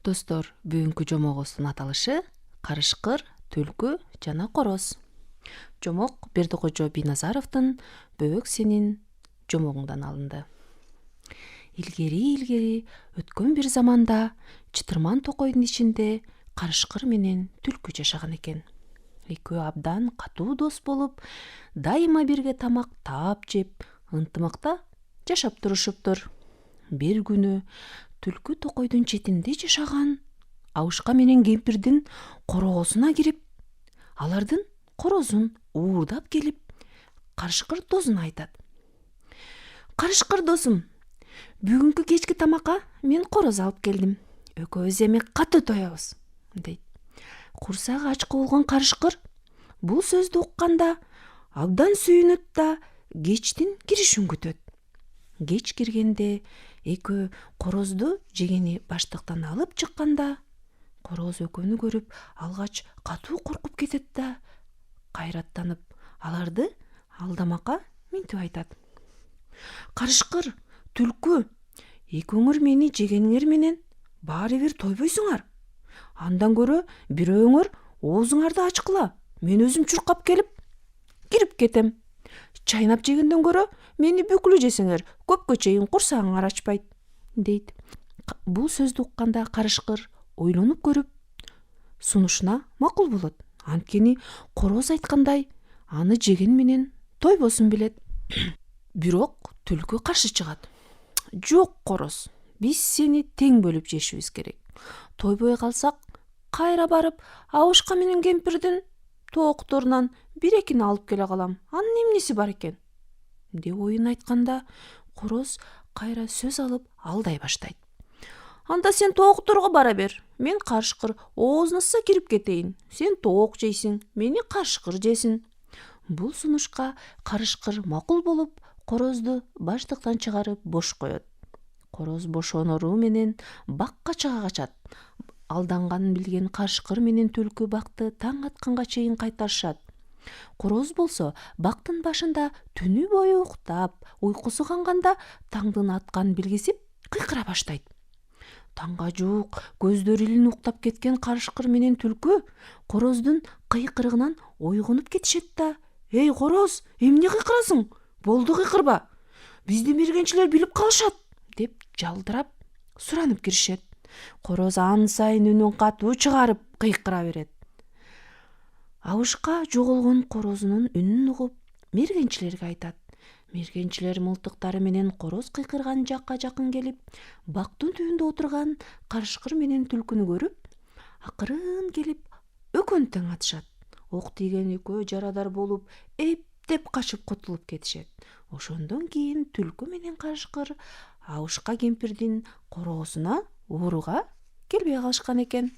Достор, бүгүнкү жомогубуздун аталышы карышкыр, түлкү жана короз. Жомок Бердикожо Бийназаровдун Бөбөк сенин жомогуңдан алынды. Илгери өткөн бир заманда чытырман токойдун ичинде карышкыр менен түлкү жашаган экен. Экөө абдан катуу дос болуп, дайыма бирге тамак таап жеп, ынтымакта жашап турушуптур. Бир күнү түлкү токойдун четинде жашаган Абышка менен кемпирдин короосуна кирип, алардын корозун уурдап келип, карышкыр досуна айтат: "Карышкыр досум, бүгүнкү кечки тамакка мен короз алып келдим. Экөөбүз эми катуу тоебуз", дейт. Курсагы ачкы болгон карышкыр бул сөздү укканда абдан сүйүнөт да кечтин киришин күтөт. Кеч киргенде экөө корозду жегени баштыктан алып чыкканда, короз экөөнү көрүп алгач катуу коркуп кетет да кайраттанып аларды алдамакка минтип айтат: "Карышкыр, түлкү, экөөңөр мени жегениңер менен баары бир тойбойсуңар. Андан көрө бирөөңөр оозуңарды ачкыла, мен өзүм чуркап келип кирип кетем. Чайнап жегенден көрө мени бүкүлү жесеңер көпкө чейин курсагыңар ачпайт", дейт. Бул сөздү укканда карышкыр ойлонуп көрүп, сунушуна макул болот. Анткени короз айткандай, аны жеген менен тойбосун билет. Бирок түлкү каршы чыгат: "Жок короз, биз сени тең бөлүп жешибиз керек. Тойбой калсак, кайра барып Абышка менен кемпирдин тоокторунан бир-экини алып келе калам. Анын эмнеси бар экен?" деп оюн айтканда, короз кайра сөз алып алдай баштайт: "Анда сен тоокторго бара бер. Мен карышкыр оозуңа кирип кетейин. Сен тоок жейсиң, мени карышкыр жесин". Бул сунушка карышкыр макул болуп, корозду баштыктан чыгарып бош коет. Короз бошонору менен бакка чыга качат. Алданганын билген карышкыр менен түлкү бакты таң атканга чейин кайтарышат. Короз болсо бактын башында түнү бою уктап, уйкусу канганда таңдын атканын билгизип кыйкыра баштайт. Таңга жуук көздөрү илинип уктап кеткен карышкыр менен түлкү короздун кыйкырыгынан ойгонуп кетишет да: "Эй короз, эмне кыйкырасың? Болду, кыйкырба. Бизди мергенчилер билип калышат", деп жалдырап суранып киришет. Короз ан сайын үнүн катуу чыгарып кыйкыра берет. Абышка жоголгон корозунун үнүн угуп, мергенчилерге айтат. Мергенчилер мылтыктары менен короз кыйкырган жакка жакын келип, бактын түбүндө отурган карышкыр менен түлкүнү көрүп, акырын келип экөөнү тең атышат. Ок тийген экөө жарадар болуп, эптеп качып кутулуп кетишет. Ошондон кийин түлкү менен карышкыр Абышка кемпирдин короосуна ууруга келбей калышкан экен.